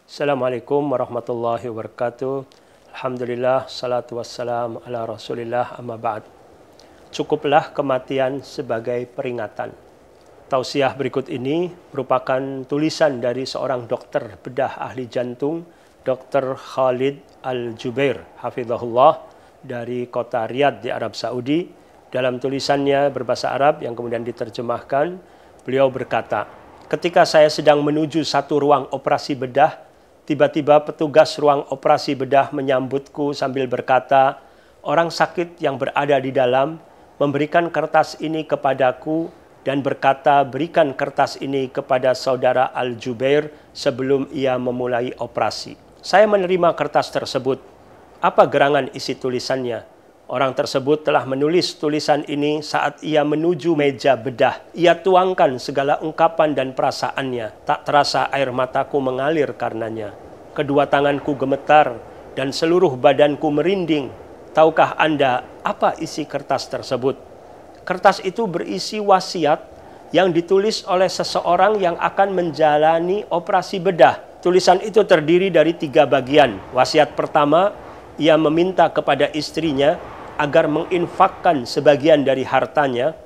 Assalamualaikum warahmatullahi wabarakatuh. Alhamdulillah, salatu wassalam ala rasulillah, amma ba'd. Cukuplah kematian sebagai peringatan. Tausiah berikut ini merupakan tulisan dari seorang dokter bedah ahli jantung, Dr. Khalid Al-Jubair, hafizahullah, dari kota Riyadh di Arab Saudi. Dalam tulisannya berbahasa Arab yang kemudian diterjemahkan, beliau berkata, ketika saya sedang menuju satu ruang operasi bedah, tiba-tiba petugas ruang operasi bedah menyambutku sambil berkata, orang sakit yang berada di dalam memberikan kertas ini kepadaku dan berkata, berikan kertas ini kepada saudara Al-Jubair sebelum ia memulai operasi. Saya menerima kertas tersebut. Apa gerangan isi tulisannya? Orang tersebut telah menulis tulisan ini saat ia menuju meja bedah. Ia tuangkan segala ungkapan dan perasaannya. Tak terasa air mataku mengalir karenanya. Kedua tanganku gemetar dan seluruh badanku merinding. Tahukah Anda apa isi kertas tersebut? Kertas itu berisi wasiat yang ditulis oleh seseorang yang akan menjalani operasi bedah. Tulisan itu terdiri dari 3 bagian. Wasiat pertama, ia meminta kepada istrinya agar menginfakkan sebagian dari hartanya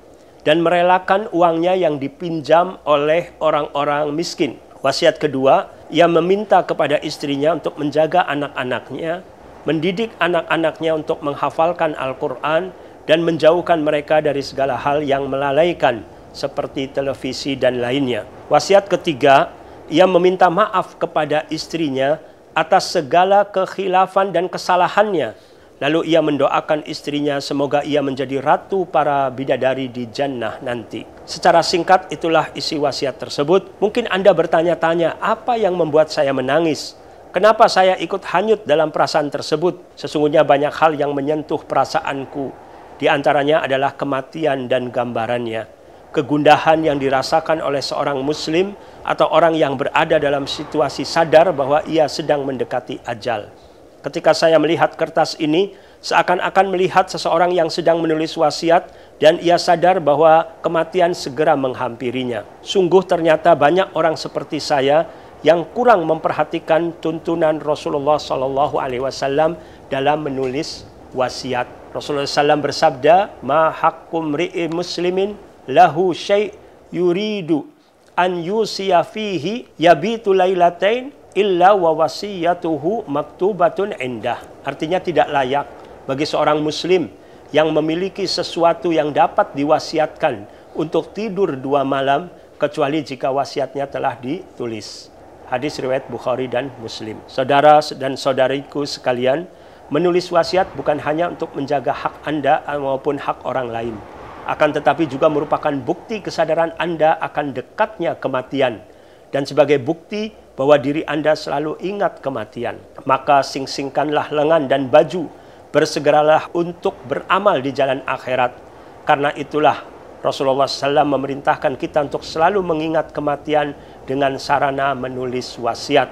dan merelakan uangnya yang dipinjam oleh orang-orang miskin. Wasiat kedua, ia meminta kepada istrinya untuk menjaga anak-anaknya, mendidik anak-anaknya untuk menghafalkan Al-Quran, dan menjauhkan mereka dari segala hal yang melalaikan seperti televisi dan lainnya. Wasiat ketiga, ia meminta maaf kepada istrinya atas segala kekhilafan dan kesalahannya. Lalu ia mendoakan istrinya semoga ia menjadi ratu para bidadari di jannah nanti. Secara singkat itulah isi wasiat tersebut. Mungkin Anda bertanya-tanya, apa yang membuat saya menangis? Kenapa saya ikut hanyut dalam perasaan tersebut? Sesungguhnya banyak hal yang menyentuh perasaanku. Di antaranya adalah kematian dan gambarannya. Kegundahan yang dirasakan oleh seorang muslim atau orang yang berada dalam situasi sadar bahwa ia sedang mendekati ajal. Ketika saya melihat kertas ini, seakan-akan melihat seseorang yang sedang menulis wasiat dan ia sadar bahwa kematian segera menghampirinya. Sungguh ternyata banyak orang seperti saya yang kurang memperhatikan tuntunan Rasulullah SAW dalam menulis wasiat. Rasulullah SAW bersabda, "Ma haqqum ri'i muslimin lahu syai' yuridu an yusiya fihi yabitu lailatain illa wa wasiyatuhu maktubatun indah." Artinya tidak layak bagi seorang muslim yang memiliki sesuatu yang dapat diwasiatkan untuk tidur 2 malam kecuali jika wasiatnya telah ditulis. Hadis riwayat Bukhari dan Muslim. Saudara dan saudariku sekalian, menulis wasiat bukan hanya untuk menjaga hak Anda maupun hak orang lain, akan tetapi juga merupakan bukti kesadaran Anda akan dekatnya kematian dan sebagai bukti bahwa diri Anda selalu ingat kematian. Maka sing-singkanlah lengan dan baju, bersegeralah untuk beramal di jalan akhirat. Karena itulah Rasulullah SAW memerintahkan kita untuk selalu mengingat kematian dengan sarana menulis wasiat,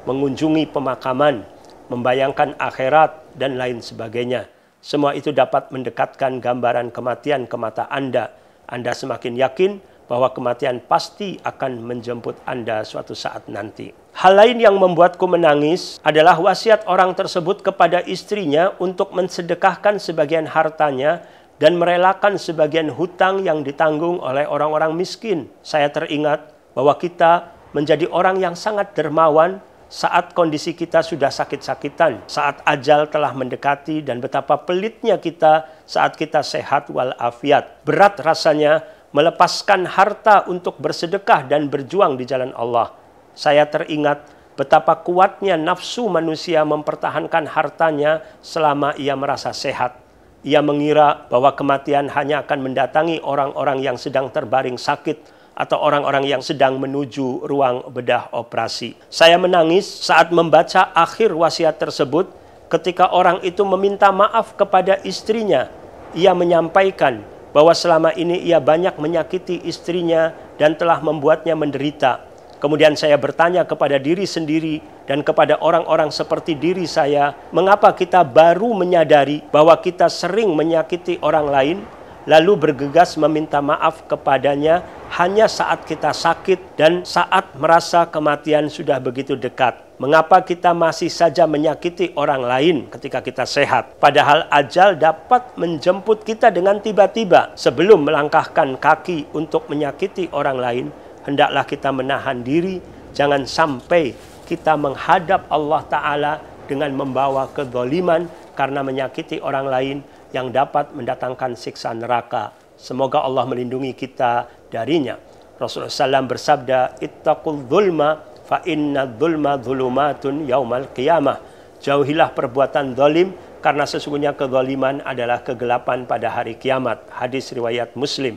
mengunjungi pemakaman, membayangkan akhirat, dan lain sebagainya. Semua itu dapat mendekatkan gambaran kematian ke mata Anda. Anda semakin yakin bahwa kematian pasti akan menjemput Anda suatu saat nanti. Hal lain yang membuatku menangis adalah wasiat orang tersebut kepada istrinya untuk mensedekahkan sebagian hartanya dan merelakan sebagian hutang yang ditanggung oleh orang-orang miskin. Saya teringat bahwa kita menjadi orang yang sangat dermawan saat kondisi kita sudah sakit-sakitan, saat ajal telah mendekati, dan betapa pelitnya kita saat kita sehat walafiat. Berat rasanya melepaskan harta untuk bersedekah dan berjuang di jalan Allah. Saya teringat betapa kuatnya nafsu manusia mempertahankan hartanya selama ia merasa sehat. Ia mengira bahwa kematian hanya akan mendatangi orang-orang yang sedang terbaring sakit atau orang-orang yang sedang menuju ruang bedah operasi. Saya menangis saat membaca akhir wasiat tersebut ketika orang itu meminta maaf kepada istrinya. Ia menyampaikan bahwa selama ini ia banyak menyakiti istrinya dan telah membuatnya menderita. Kemudian saya bertanya kepada diri sendiri dan kepada orang-orang seperti diri saya, mengapa kita baru menyadari bahwa kita sering menyakiti orang lain, lalu bergegas meminta maaf kepadanya hanya saat kita sakit dan saat merasa kematian sudah begitu dekat. Mengapa kita masih saja menyakiti orang lain ketika kita sehat? Padahal ajal dapat menjemput kita dengan tiba-tiba. Sebelum melangkahkan kaki untuk menyakiti orang lain, hendaklah kita menahan diri. Jangan sampai kita menghadap Allah Ta'ala dengan membawa kezaliman karena menyakiti orang lain yang dapat mendatangkan siksa neraka. Semoga Allah melindungi kita darinya. Rasulullah SAW bersabda, "Ittaqul zulma fa inna zulma zulumatun yaumal qiyamah." Jauhilah perbuatan zalim karena sesungguhnya kezaliman adalah kegelapan pada hari kiamat. Hadis riwayat Muslim.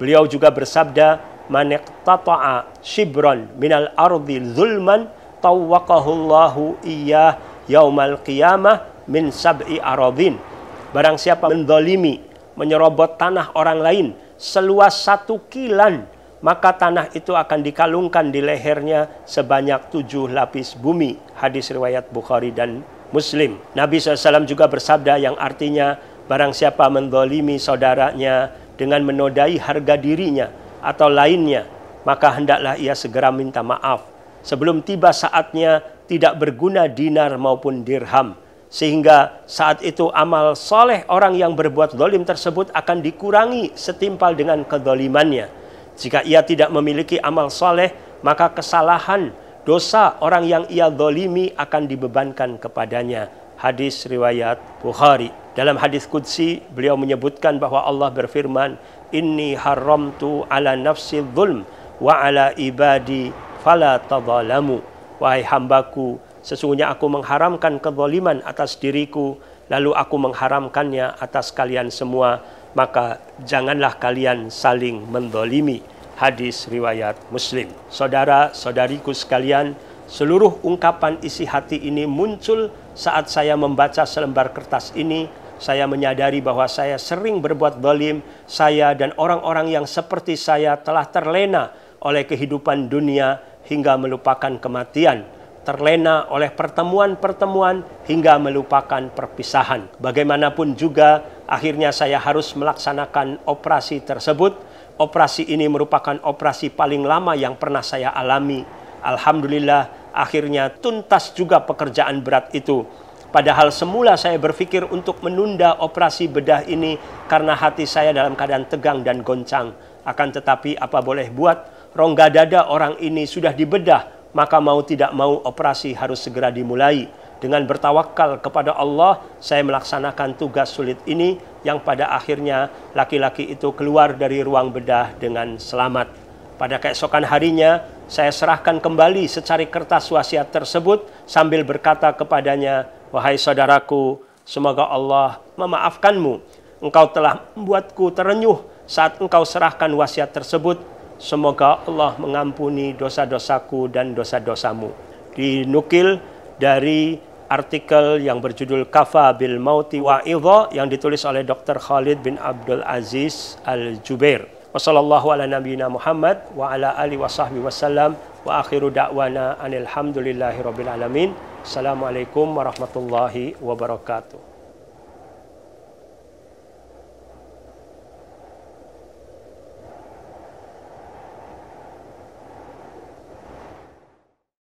Beliau juga bersabda, "Man iqtata'a shibran minal ardi zulman tawwaqahullahu iyyah yaumal qiyamah min sab'i aradin." Barang siapa menzalimi, menyerobot tanah orang lain seluas 1 kilan, maka tanah itu akan dikalungkan di lehernya sebanyak 7 lapis bumi. Hadis riwayat Bukhari dan Muslim. Nabi SAW juga bersabda yang artinya, barang siapa menzalimi saudaranya dengan menodai harga dirinya atau lainnya, maka hendaklah ia segera minta maaf sebelum tiba saatnya tidak berguna dinar maupun dirham. Sehingga saat itu amal soleh orang yang berbuat zalim tersebut akan dikurangi setimpal dengan kezalimannya. Jika ia tidak memiliki amal soleh, maka kesalahan, dosa orang yang ia zalimi akan dibebankan kepadanya. Hadis riwayat Bukhari. Dalam hadis qudsi, beliau menyebutkan bahwa Allah berfirman, "Inni haramtu ala nafsi zulm wa ala ibadi fala tadzalamu." Wahai hambaku, sesungguhnya aku mengharamkan kezaliman atas diriku, lalu aku mengharamkannya atas kalian semua, maka janganlah kalian saling menzalimi. Hadis riwayat Muslim. Saudara-saudariku sekalian, seluruh ungkapan isi hati ini muncul saat saya membaca selembar kertas ini. Saya menyadari bahwa saya sering berbuat zalim. Saya dan orang-orang yang seperti saya telah terlena oleh kehidupan dunia hingga melupakan kematian. Terlena oleh pertemuan-pertemuan hingga melupakan perpisahan. Bagaimanapun juga, akhirnya saya harus melaksanakan operasi tersebut. Operasi ini merupakan operasi paling lama yang pernah saya alami. Alhamdulillah, akhirnya tuntas juga pekerjaan berat itu. Padahal semula saya berpikir untuk menunda operasi bedah ini karena hati saya dalam keadaan tegang dan goncang. Akan tetapi apa boleh buat, rongga dada orang ini sudah dibedah, maka mau tidak mau operasi harus segera dimulai. Dengan bertawakal kepada Allah, saya melaksanakan tugas sulit ini yang pada akhirnya laki-laki itu keluar dari ruang bedah dengan selamat. Pada keesokan harinya, saya serahkan kembali secari kertas wasiat tersebut sambil berkata kepadanya, "Wahai saudaraku, semoga Allah memaafkanmu. Engkau telah membuatku terenyuh saat engkau serahkan wasiat tersebut. Semoga Allah mengampuni dosa-dosaku dan dosa-dosamu." Dinukil dari artikel yang berjudul Kafa bil Mauti Wa'idha yang ditulis oleh Dr. Khalid bin Abdul Aziz Al-Jubair. Wassallallahu ala nabiyina Muhammad wa ala alihi wa sahbihi wasallam wa akhiru da'wana anil hamdulillahi rabbil alamin. Assalamualaikum warahmatullahi wabarakatuh.